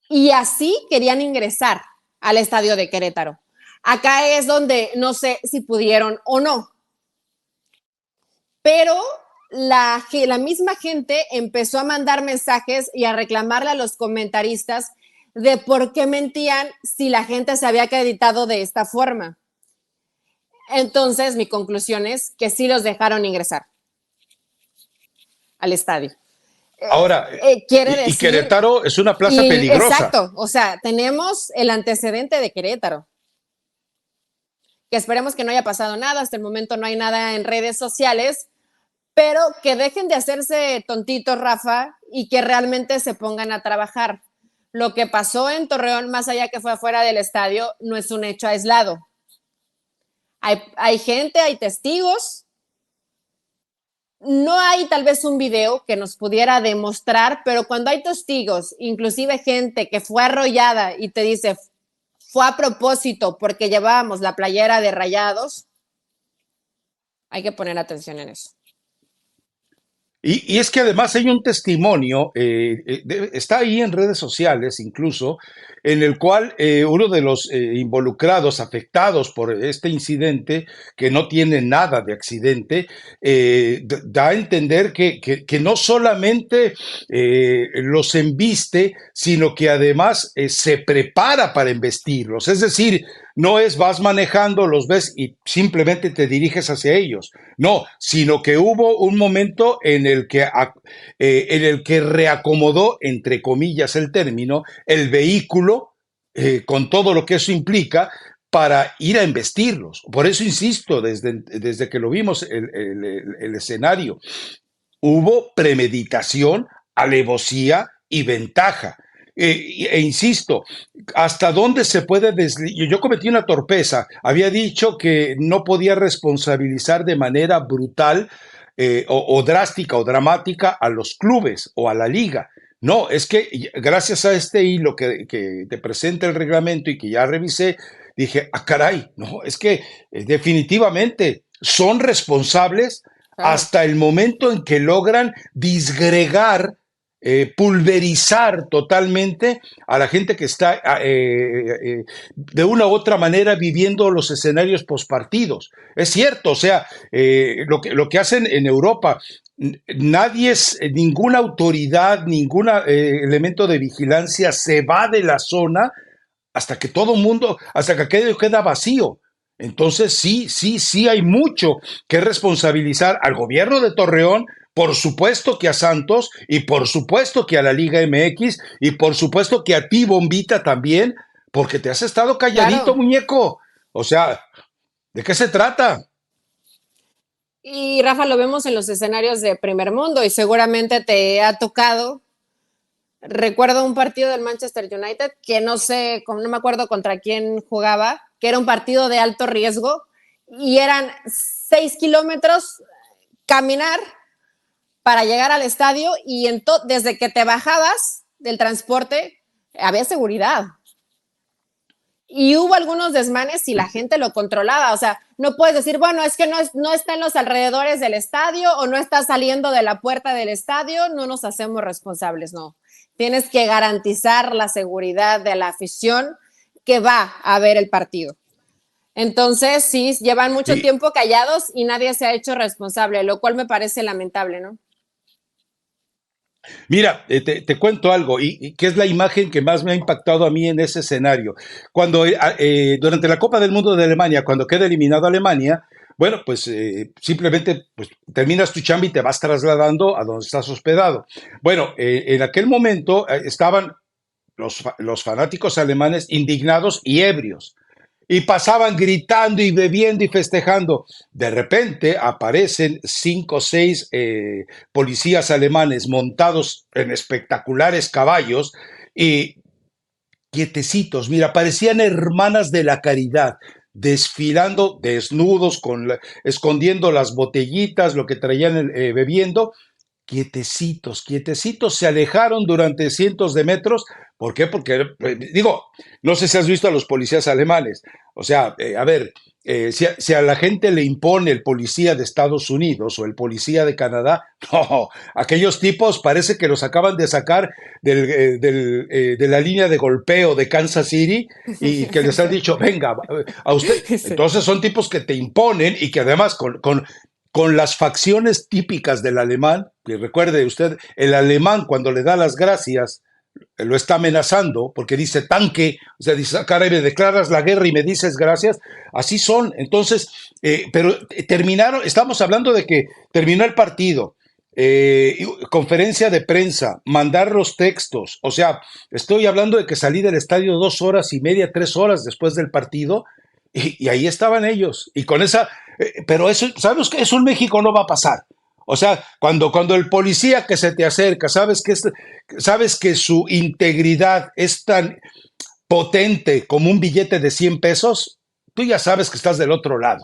y así querían ingresar al estadio de Querétaro. Acá es donde no sé si pudieron o no, pero la misma gente empezó a mandar mensajes y a reclamarle a los comentaristas de por qué mentían si la gente se había acreditado de esta forma. Entonces, mi conclusión es que sí los dejaron ingresar al estadio.
Ahora,
quiere decir,
y Querétaro es una plaza peligrosa.
Exacto, o sea, tenemos el antecedente de Querétaro. Que esperemos que no haya pasado nada, hasta el momento no hay nada en redes sociales, pero que dejen de hacerse tontitos, Rafa, y que realmente se pongan a trabajar. Lo que pasó en Torreón, más allá que fue afuera del estadio, no es un hecho aislado. Hay gente, hay testigos. No hay tal vez un video que nos pudiera demostrar, pero cuando hay testigos, inclusive gente que fue arrollada y te dice, fue a propósito porque llevábamos la playera de Rayados, hay que poner atención en eso.
Y es que además hay un testimonio, está ahí en redes sociales incluso, en el cual uno de los involucrados, afectados por este incidente, que no tiene nada de accidente, da a entender que no solamente los embiste, sino que además se prepara para embestirlos. Es decir, no es vas manejando, los ves y simplemente te diriges hacia ellos. No, sino que hubo un momento en el que reacomodó, entre comillas el término, el vehículo con todo lo que eso implica para ir a embestirlos. Por eso insisto, desde que lo vimos el escenario, hubo premeditación, alevosía y ventaja. Insisto, ¿hasta dónde se puede Yo cometí una torpeza. Había dicho que no podía responsabilizar de manera brutal o drástica o dramática a los clubes o a la liga. No, es que gracias a este hilo que te presenta el reglamento y que ya revisé, dije, caray, no, es que definitivamente son responsables
Claro.
hasta el momento en que logran disgregar, pulverizar totalmente a la gente que está de una u otra manera viviendo los escenarios postpartidos. Es cierto, o sea, lo que hacen en Europa, nadie es, ninguna autoridad, ningún elemento de vigilancia se va de la zona hasta que todo mundo, hasta que aquello queda vacío. Entonces sí hay mucho que responsabilizar al gobierno de Torreón, por supuesto que a Santos y por supuesto que a la Liga MX y por supuesto que a ti, Bombita, también, porque te has estado calladito,
Claro.
muñeco. O sea, ¿de qué se trata?
Y Rafa, lo vemos en los escenarios de primer mundo y seguramente te ha tocado. Recuerdo un partido del Manchester United que no sé, no me acuerdo contra quién jugaba, que era un partido de alto riesgo y eran 6 kilómetros caminar para llegar al estadio y desde que te bajabas del transporte había seguridad. Y hubo algunos desmanes y la gente lo controlaba. O sea, no puedes decir, bueno, es que no está en los alrededores del estadio o no está saliendo de la puerta del estadio, no nos hacemos responsables, no. Tienes que garantizar la seguridad de la afición que va a ver el partido. Entonces, sí, llevan mucho
Y,
tiempo callados y nadie se ha hecho responsable, lo cual me parece lamentable, ¿no?
Mira, te cuento algo, y que es la imagen que más me ha impactado a mí en ese escenario. Cuando durante la Copa del Mundo de Alemania, cuando queda eliminado Alemania, bueno, pues simplemente pues, terminas tu chamba y te vas trasladando a donde estás hospedado. Bueno, en aquel momento estaban los fanáticos alemanes indignados y ebrios y pasaban gritando y bebiendo y festejando. De repente aparecen 5 o 6 policías alemanes montados en espectaculares caballos y quietecitos, mira, parecían hermanas de la caridad, desfilando desnudos, escondiendo las botellitas, lo que traían bebiendo, quietecitos, quietecitos, se alejaron durante cientos de metros. ¿Por qué? Porque, digo, no sé si has visto a los policías alemanes. O sea, a ver, si a la gente le impone el policía de Estados Unidos o el policía de Canadá, no, aquellos tipos parece que los acaban de sacar de la línea de golpeo de Kansas City y que les han dicho, venga, a usted.
Sí.
Entonces son tipos que te imponen y que además con las facciones típicas del alemán, que recuerde usted, el alemán cuando le da las gracias, lo está amenazando porque dice tanque, o sea, dice, caray, me declaras la guerra y me dices gracias, así son. Entonces, pero terminaron, estamos hablando de que terminó el partido, conferencia de prensa, mandar los textos, o sea, estoy hablando de que salí del estadio 2 horas y media, 3 horas después del partido, y ahí estaban ellos, y con esa, pero eso, sabemos que eso en México no va a pasar. O sea, cuando el policía que se te acerca, sabes que su integridad es tan potente como un billete de 100 pesos, tú ya sabes que estás del otro lado.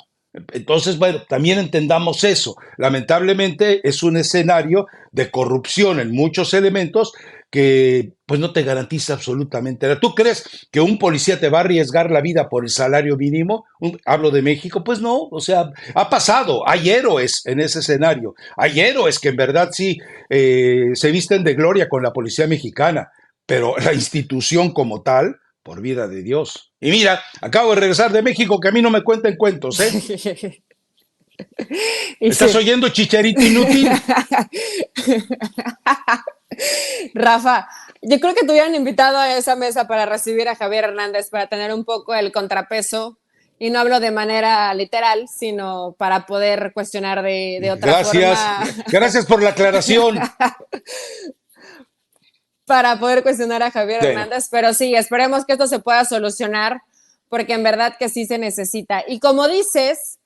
Entonces, bueno, también entendamos eso. Lamentablemente es un escenario de corrupción en muchos elementos que pues no te garantiza absolutamente nada. ¿Tú crees que un policía te va a arriesgar la vida por el salario mínimo? Hablo de México, pues no, o sea, ha pasado, hay héroes en ese escenario, hay héroes que en verdad sí se visten de gloria con la policía mexicana, pero la institución como tal, por vida de Dios. Y mira, acabo de regresar de México, que a mí no me cuenten cuentos, ¿eh?
Y
¿Estás
sí.
oyendo, chicharito inútil?
Rafa, yo creo que te hubieran invitado a esa mesa para recibir a Javier Hernández, para tener un poco el contrapeso, y no hablo de manera literal, sino para poder cuestionar de otra
Gracias,
forma.
gracias por la aclaración.
para poder cuestionar a Javier
Bueno,
Hernández, pero sí, esperemos que esto se pueda solucionar, porque en verdad que sí se necesita. Y como dices,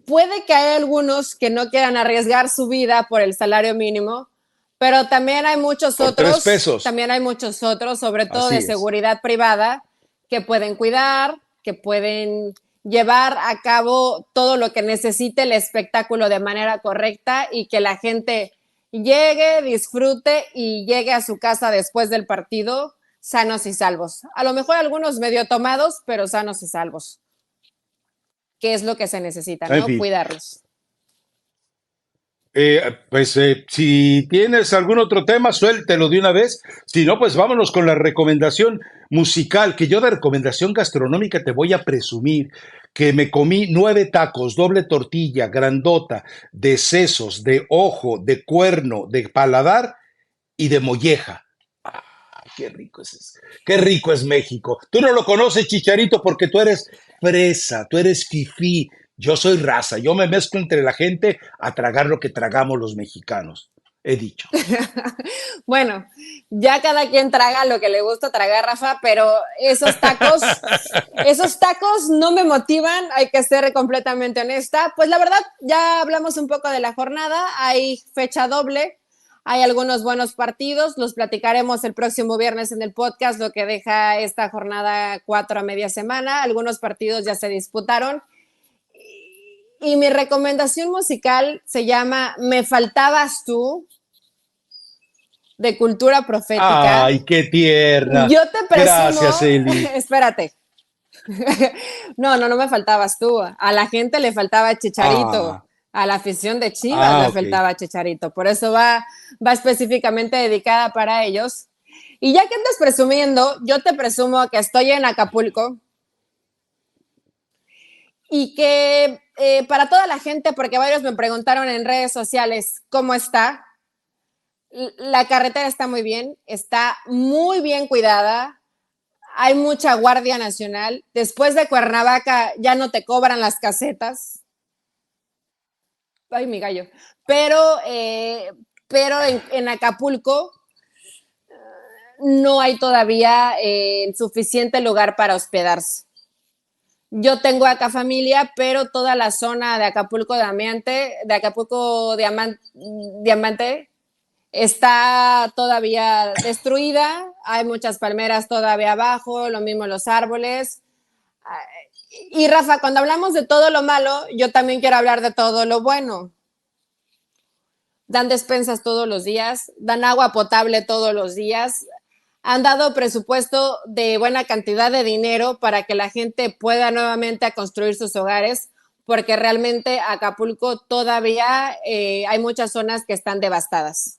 puede que haya algunos que no quieran arriesgar su vida por el salario mínimo, pero
por 3 pesos.
también hay muchos otros, sobre todo de
Así es.
seguridad privada, que pueden cuidar, que pueden llevar a cabo todo lo que necesite el espectáculo de manera correcta y que la gente llegue, disfrute y llegue a su casa después del partido sanos y salvos. A lo mejor algunos medio tomados, pero sanos y salvos, que es lo que se necesita,
En
¿no?
fin.
Cuidarlos.
Pues si tienes algún otro tema, suéltelo de una vez. Si no, pues vámonos con la recomendación musical, que yo de recomendación gastronómica te voy a presumir que me comí 9 tacos, doble tortilla, grandota, de sesos, de ojo, de cuerno, de paladar y de molleja. Qué rico es eso. Qué rico es México. Tú no lo conoces, Chicharito, porque tú eres fresa, tú eres fifí. Yo soy raza. Yo me mezclo entre la gente a tragar lo que tragamos los mexicanos. He dicho.
Bueno, ya cada quien traga lo que le gusta tragar, Rafa, pero esos tacos no me motivan, hay que ser completamente honesta. Pues la verdad, ya hablamos un poco de la jornada, hay fecha doble, hay algunos buenos partidos, los platicaremos el próximo viernes en el podcast, lo que deja esta jornada 4 a media semana, algunos partidos ya se disputaron. Y mi recomendación musical se llama Me Faltabas Tú, de Cultura Profética.
Ay, qué tierna.
Yo te
Gracias,
presumo,
Eli.
espérate, no me faltabas tú, a la gente le faltaba Chicharito,
Ah,
a la afición de Chivas le
ok.
faltaba Chicharito, por eso va específicamente dedicada para ellos. Y ya que andas presumiendo, yo te presumo que estoy en Acapulco y que para toda la gente, porque varios me preguntaron en redes sociales cómo está, la carretera está muy bien cuidada, hay mucha Guardia Nacional. Después de Cuernavaca ya no te cobran las casetas. Ay, mi gallo. Pero, pero en Acapulco no hay todavía suficiente lugar para hospedarse. Yo tengo acá familia, pero toda la zona de Acapulco Diamante, está todavía destruida, hay muchas palmeras todavía abajo, lo mismo los árboles. Y Rafa, cuando hablamos de todo lo malo, yo también quiero hablar de todo lo bueno. Dan despensas todos los días, dan agua potable todos los días, han dado presupuesto de buena cantidad de dinero para que la gente pueda nuevamente a construir sus hogares, porque realmente Acapulco todavía hay muchas zonas que están devastadas.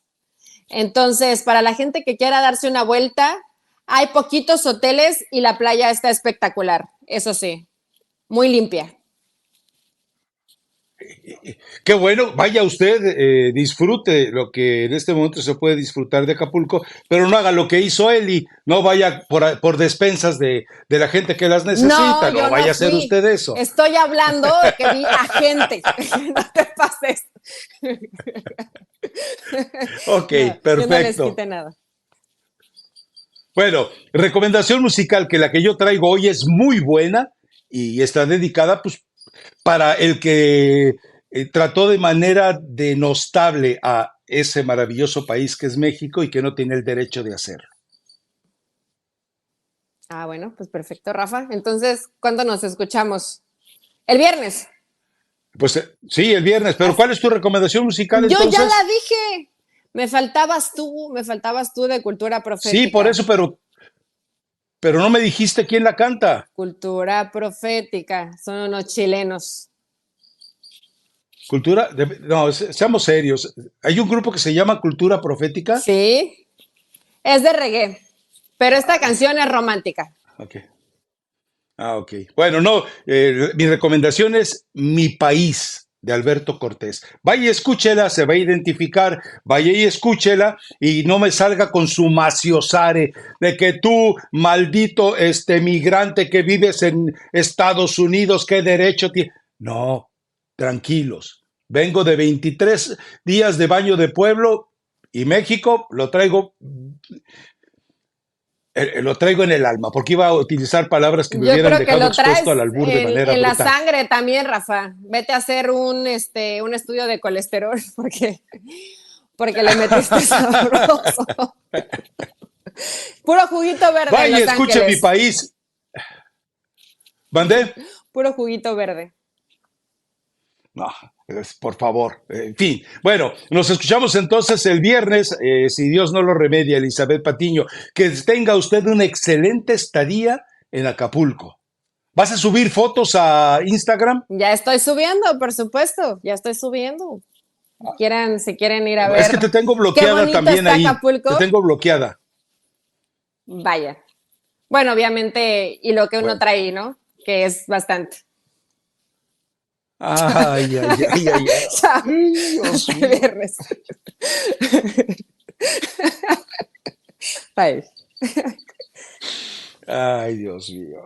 Entonces, para la gente que quiera darse una vuelta, hay poquitos hoteles y la playa está espectacular, eso sí, muy limpia.
Qué bueno, vaya usted, disfrute lo que en este momento se puede disfrutar de Acapulco, pero no haga lo que hizo Eli, no vaya por despensas de la gente que las
No,
necesita,
yo
no
no
vaya a hacer
fui.
usted eso.
Estoy hablando que vi a gente. No te pases.
Ok,
No, yo no les
perfecto.
quité nada.
Bueno, recomendación musical que la que yo traigo hoy es muy buena y está dedicada pues para el que trató de manera denostable a ese maravilloso país que es México y que no tiene el derecho de hacerlo.
Ah, bueno, pues perfecto, Rafa. Entonces, ¿cuándo nos escuchamos? El viernes.
Pues sí, el viernes, pero ¿cuál es tu recomendación musical
Yo ya la
entonces?
dije. Me faltabas tú de cultura
Sí, por
profética.
eso, pero no me dijiste quién la canta.
Cultura profética. Son unos chilenos.
No, seamos serios. Hay un grupo que se llama Cultura Profética.
Sí, es de reggae, pero esta canción es romántica.
Ok. Ah, ok. Bueno, no, mi recomendación es Mi País de Alberto Cortés. Vaya y escúchela, se va a identificar, vaya y escúchela y no me salga con su maciosare de que tú, maldito migrante que vives en Estados Unidos, ¿qué derecho tienes? No, tranquilos. Vengo de 23 días de baño de pueblo Y México lo traigo en el alma, porque iba a utilizar palabras que me
Yo
hubieran
creo que
dejado
lo traes
expuesto al albur de manera
en la
brutal.
sangre también, Rafa. Vete a hacer un estudio de colesterol porque le metiste sabroso. Puro juguito verde en
Vaya,
Los
escuche mi
Ángeles.
país. ¿Mandé?
Puro juguito verde.
No, por favor. En fin. Bueno, nos escuchamos entonces el viernes, si Dios no lo remedia, Elizabeth Patiño. Que tenga usted una excelente estadía en Acapulco. ¿Vas a subir fotos a Instagram?
Ya estoy subiendo, por supuesto. Ya estoy subiendo. Si quieren ir a
Es que te
ver
tengo
qué
bloqueada
bonito
también
está
ahí. Te
Acapulco,
tengo bloqueada.
vaya. Bueno, obviamente, y lo que uno
Bueno.
trae, ¿no? Que es bastante.
Ay, ay, ay, ay, ay.
Chao.
Dios
Hasta el
mío.
viernes. Bye.
Ay, Dios mío.